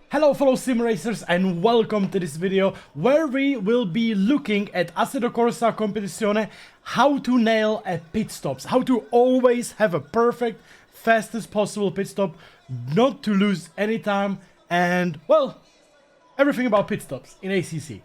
Hello fellow sim racers and welcome to this video where we will be looking at Assetto Corsa Competizione, how to nail a pit stops, how to always have a perfect, fastest possible pit stop, not to lose any time, and well, everything about pit stops in ACC.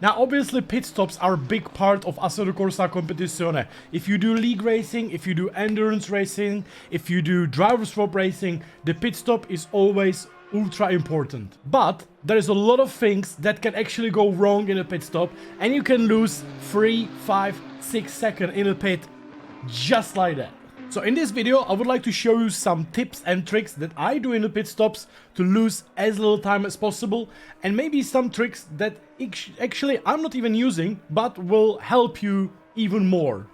Now, obviously, pit stops are a big part of Assetto Corsa Competizione. If you do league racing, if you do endurance racing, if you do driver swap racing, the pit stop is always ultra important. But there is a lot of things that can actually go wrong in a pit stop, and you can lose 3, 5, 6 seconds in a pit just like that. So in this video, I would like to show you some tips and tricks that I do in the pit stops to lose as little time as possible, and maybe some tricks that actually I'm not even using, but will help you even more.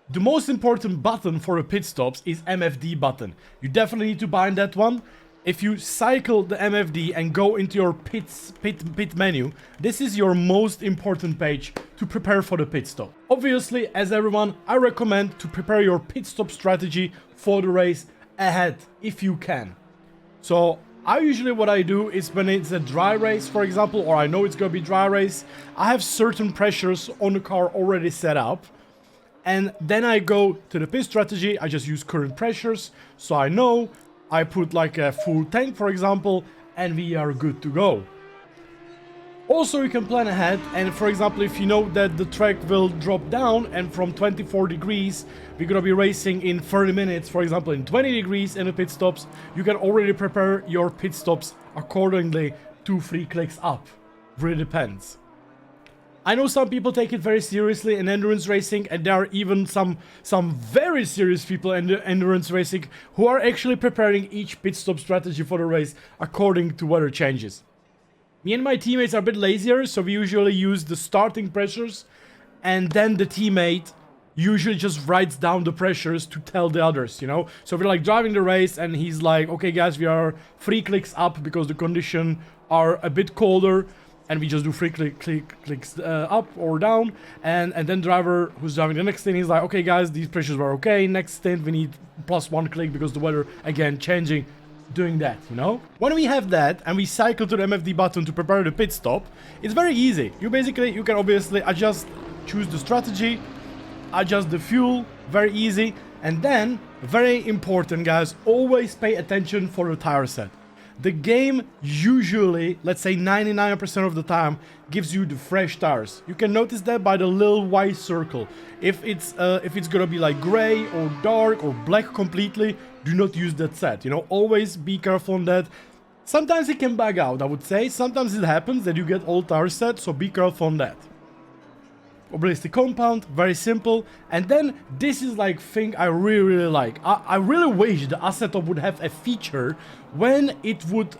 The most important button for the pit stops is MFD button. You definitely need to bind that one. If you cycle the MFD and go into your pit menu, this is your most important page to prepare for the pit stop. Obviously, as everyone, I recommend to prepare your pit stop strategy for the race ahead if you can. So what I do is when it's a dry race, for example, or I know it's gonna be dry race, I have certain pressures on the car already set up. And then I go to the pit strategy, I just use current pressures, so I know I put like a full tank, for example, and we are good to go. Also, you can plan ahead, and for example, if you know that the track will drop down and from 24 degrees, we're gonna be racing in 30 minutes, for example, in 20 degrees in the pit stops, you can already prepare your pit stops accordingly 2-3 clicks up. Really depends. I know some people take it very seriously in endurance racing, and there are even some very serious people in the endurance racing who are actually preparing each pit stop strategy for the race according to weather changes. Me and my teammates are a bit lazier, so we usually use the starting pressures, and then the teammate usually just writes down the pressures to tell the others, you know? So we're like driving the race and he's like, okay guys, we are 3 clicks up because the conditions are a bit colder. And we just do 3 clicks up or down, and then driver who's driving the next stint, he's like, okay guys, these pressures were okay, next stint we need +1 click because the weather again changing, doing that, you know? When we have that and we cycle to the MFD button to prepare the pit stop, it's very easy. You can obviously choose the strategy, adjust the fuel, very easy, and then, very important guys, always pay attention for the tire set. The game usually, let's say 99% of the time, gives you the fresh tires. You can notice that by the little white circle. If it's gonna be like gray or dark or black completely, do not use that set. You know, always be careful on that. Sometimes it can bug out, I would say. Sometimes it happens that you get old tire sets, so be careful on that. Ballistic compound, very simple. And then this is like thing I really like. I really wish the Assetto would have a feature when it would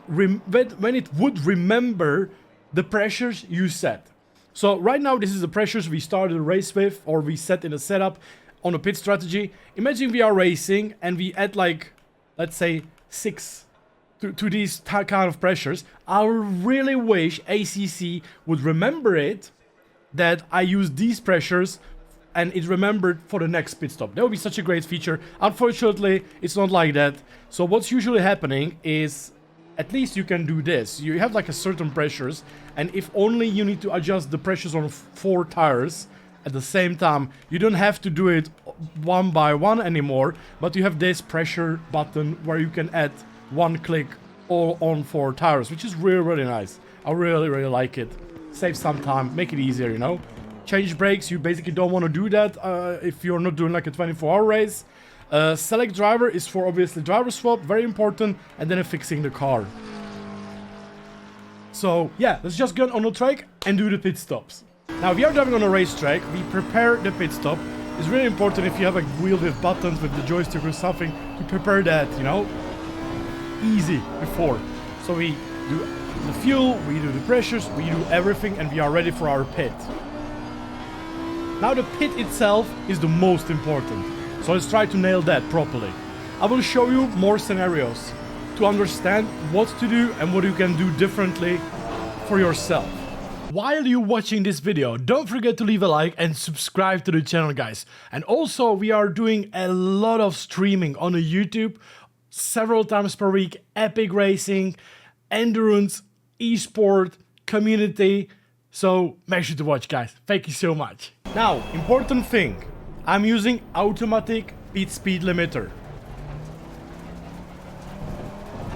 remember the pressures you set. So right now this is the pressures we started the race with, or we set in a setup on a pit strategy. Imagine we are racing and we add like, let's say 6 to these kind of pressures. I really wish ACC would remember it, that I use these pressures and it's remembered for the next pit stop. That would be such a great feature. Unfortunately, it's not like that. So what's usually happening is, at least you can do this. You have like a certain pressures, and if only you need to adjust the pressures on 4 tires at the same time, you don't have to do it one by one anymore, but you have this pressure button where you can add 1 click all on 4 tires, which is really nice. I really like it. Save some time, make it easier, you know? Change brakes, you basically don't want to do that if you're not doing like a 24-hour race. Select driver is for obviously driver swap, very important, and then fixing the car. So yeah, let's just get on the track and do the pit stops. Now, if we are driving on a racetrack, we prepare the pit stop. It's really important if you have a wheel with buttons with the joystick or something to prepare that, you know? Easy before. So we do the fuel, we do the pressures, we do everything, and we are ready for our pit. Now the pit itself is the most important, so let's try to nail that properly. I will show you more scenarios to understand what to do and what you can do differently for yourself. While you're watching this video, don't forget to leave a like and subscribe to the channel, guys. And also, we are doing a lot of streaming on YouTube several times per week. Epic racing, endurance, esport, community. So make sure to watch, guys. Thank you so much. Now, important thing. I'm using automatic pit speed limiter.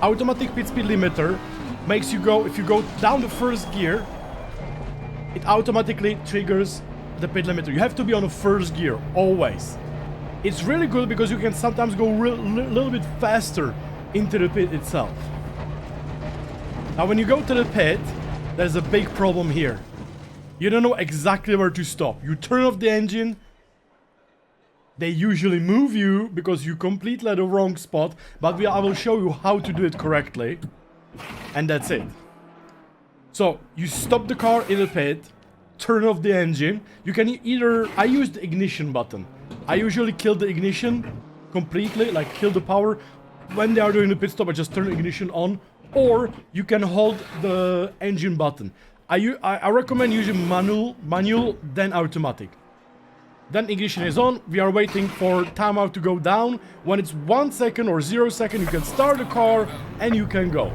Automatic pit speed limiter makes you go, if you go down the first gear, it automatically triggers the pit limiter. You have to be on the first gear, always. It's really good because you can sometimes go a little bit faster into the pit itself. Now when you go to the pit, there's a big problem here. You don't know exactly where to stop. You turn off the engine, they usually move you because you completely at the wrong spot, but I will show you how to do it correctly. And that's it. So, you stop the car in the pit, turn off the engine. You can either... I use the ignition button. I usually kill the ignition completely, like kill the power. When they are doing the pit stop, I just turn the ignition on. Or you can hold the engine button. I recommend using manual, then automatic. Then ignition is on, we are waiting for timeout to go down. When it's 1 second or 0 second, you can start the car and you can go.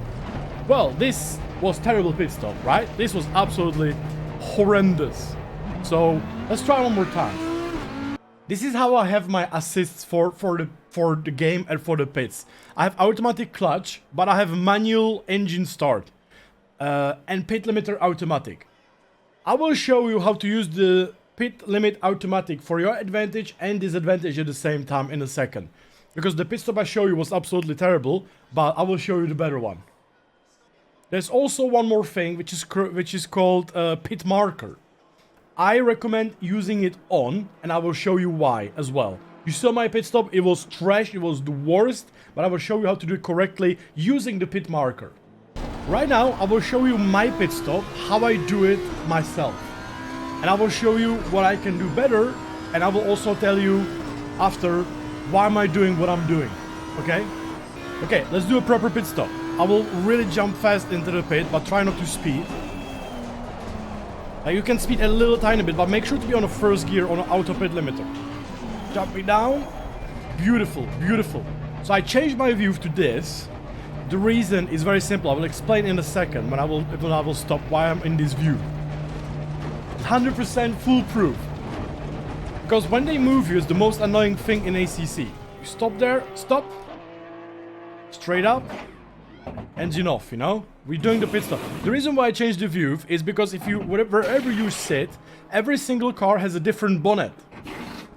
Well, this was terrible pit stop, right? This was absolutely horrendous. So let's try one more time. This is how I have my assists for the game and for the pits. I have automatic clutch, but I have manual engine start and pit limiter automatic. I will show you how to use the pit limit automatic for your advantage and disadvantage at the same time in a second. Because the pit stop I show you was absolutely terrible, but I will show you the better one. There's also one more thing which is called pit marker. I recommend using it on, and I will show you why as well. You saw my pit stop, it was trash, it was the worst, but I will show you how to do it correctly using the pit marker. Right now, I will show you my pit stop, how I do it myself. And I will show you what I can do better, and I will also tell you after why am I doing what I'm doing, okay? Okay, let's do a proper pit stop. I will really jump fast into the pit, but try not to speed. Now you can speed a little tiny bit, but make sure to be on the first gear on the auto pit limiter. Jumping down. Beautiful, beautiful. So I changed my view to this. The reason is very simple. I will explain in a second when I will stop why I'm in this view. 100% foolproof. Because when they move you, it's the most annoying thing in ACC. You stop there, stop. Straight up. Engine off, you know? We're doing the pit stop. The reason why I changed the view is because if you, wherever you sit, every single car has a different bonnet.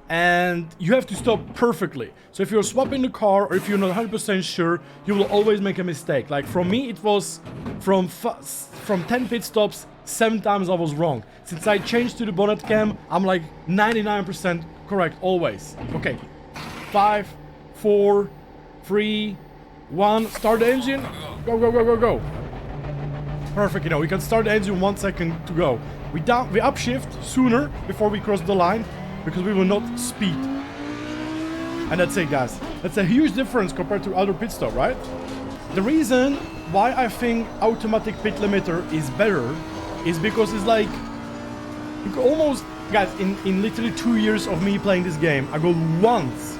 And you have to stop perfectly. So if you're swapping the car or if you're not 100% sure, you will always make a mistake. Like from me, it was from 10 pit stops, 7 times I was wrong. Since I changed to the bonnet cam, I'm like 99% correct always. Okay, 5, 4, 3, 1, start the engine. Go, go, go, go, go. Perfect, you know, we can start the engine 1 second to go. We upshift sooner before we cross the line because we will not speed. And that's it, guys. That's a huge difference compared to other pit stop, right? The reason why I think automatic pit limiter is better is because it's like, you can almost, guys, in literally 2 years of me playing this game, I go once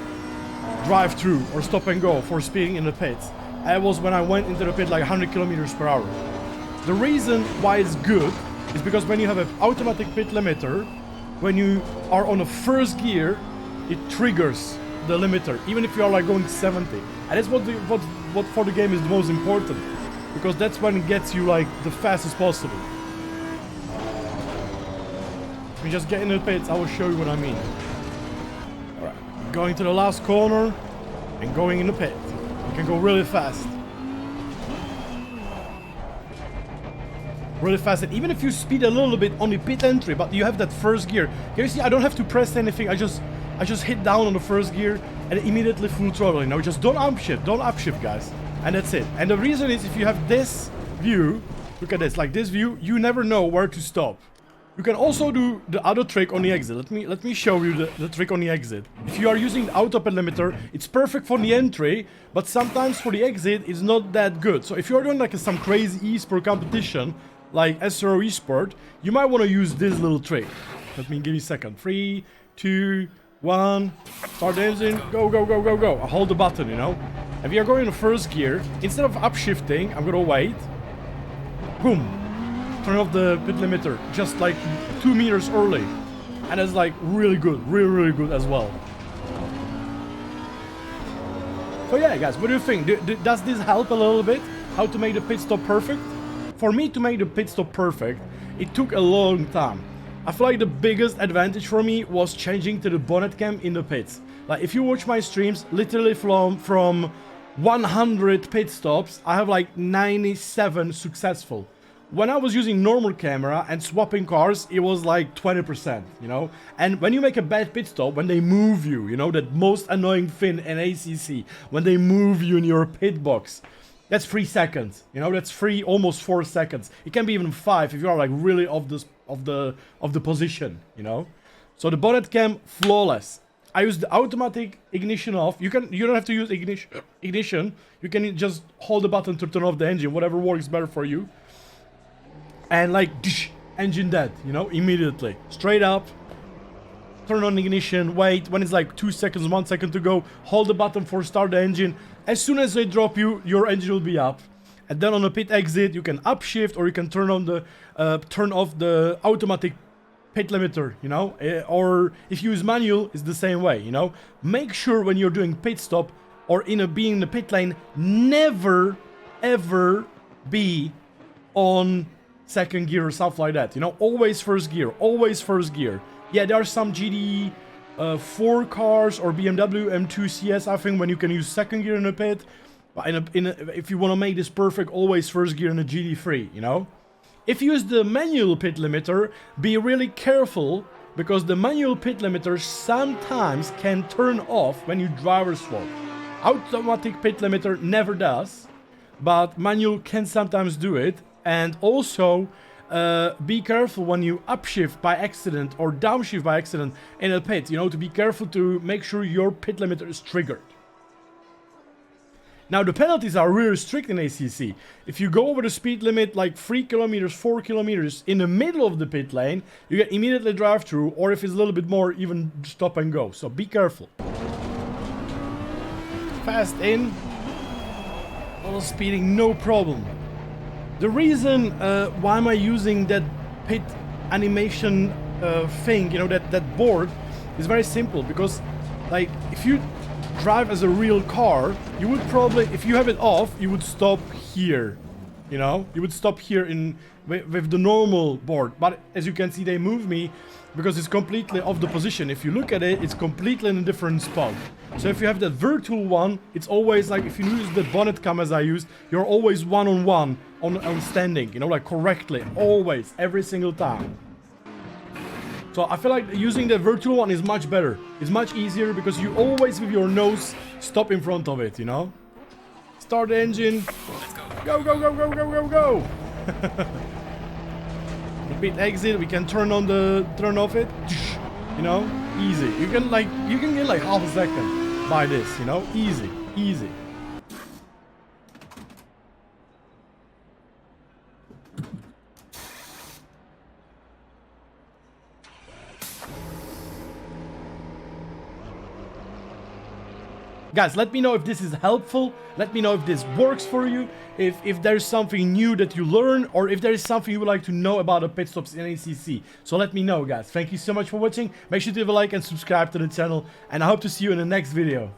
drive through or stop and go for speeding in the pits. That was when I went into the pit like 100 kilometers per hour. The reason why it's good is because when you have an automatic pit limiter, when you are on a first gear, it triggers the limiter, even if you are like going 70. And that's what for the game is the most important, because that's when it gets you like the fastest possible. If you just get in the pits, I will show you what I mean. Alright, going to the last corner and going in the pit. You can go really fast. Really fast, and even if you speed a little bit on the pit entry, but you have that first gear. Can you see, I don't have to press anything, I just hit down on the first gear and immediately full throttle, you know, just don't upshift, guys. And that's it. And the reason is if you have this view, look at this, like this view, you never know where to stop. You can also do the other trick on the exit. Let me show you the trick on the exit. If you are using the auto pit limiter, it's perfect for the entry, but sometimes for the exit, it's not that good. So if you're doing like some crazy esport competition, like SRO Esport, you might want to use this little trick. Let me give you a second. 3, 2, 1. Start the engine. Go, go, go, go, go. Hold the button, you know. If you're going in first gear, instead of upshifting, I'm gonna wait. Boom. Turn off the pit limiter just like 2 meters early. And it's like really good. Really, really good as well. So yeah, guys, what do you think? Does this help a little bit? How to make the pit stop perfect? For me to make the pit stop perfect, it took a long time. I feel like the biggest advantage for me was changing to the bonnet cam in the pits. Like if you watch my streams, literally from 100 pit stops, I have like 97 successful. When I was using normal camera and swapping cars, it was like 20%, you know? And when you make a bad pit stop, when they move you, you know, that most annoying thing in ACC, when they move you in your pit box, that's 3 seconds, you know, that's 3, almost 4 seconds. It can be even 5 if you are like really off the position, you know? So the bonnet cam, flawless. I use the automatic ignition off. You don't have to use ignition. You can just hold the button to turn off the engine, whatever works better for you. And like, engine dead, you know, immediately. Straight up, turn on ignition, wait. When it's like 2 seconds, 1 second to go, hold the button for start the engine. As soon as they drop you, your engine will be up. And then on the pit exit, you can upshift or you can turn on the, turn off the automatic pit limiter, you know, or if you use manual, it's the same way, you know. Make sure when you're doing pit stop or being in the pit lane, never ever be on second gear or stuff like that, you know. Always first gear, always first gear. Yeah, there are some GD 4 cars or BMW M2 CS, I think, when you can use second gear in the pit. But if you want to make this perfect, always first gear in a GD3, you know. If you use the manual pit limiter, be really careful, because the manual pit limiter sometimes can turn off when you driver swap. Automatic pit limiter never does, but manual can sometimes do it. And also, be careful when you upshift by accident or downshift by accident in a pit, you know, to be careful to make sure your pit limiter is triggered. Now, the penalties are really strict in ACC. If you go over the speed limit like 3 kilometers, 4 kilometers in the middle of the pit lane, you get immediately drive through, or if it's a little bit more, even stop and go. So be careful. Fast in. Little speeding, no problem. The reason why am I using that pit animation thing, you know, that board, is very simple. Because, like, if you drive as a real car, you would probably, if you have it off, you would stop here, you know, you would stop here with the normal board. But as you can see, they move me because it's completely off the position. If you look at it, it's completely in a different spot. So if you have that virtual one, it's always like, if you use the bonnet cam as I used, you're always one-on-one on standing, you know, like correctly, always, every single time. So I feel like using the virtual one is much better. It's much easier because you always, with your nose, stop in front of it, you know? Start the engine. Let's go. Go, go, go, go, go, go, go. Repeat exit. We can turn off it. You know? Easy. You can get like half a second by this, you know? Easy. Easy. Guys, let me know if this is helpful. Let me know if this works for you. If there's something new that you learn, or if there is something you would like to know about the pit stops in ACC. So let me know, guys. Thank you so much for watching. Make sure to leave a like and subscribe to the channel. And I hope to see you in the next video.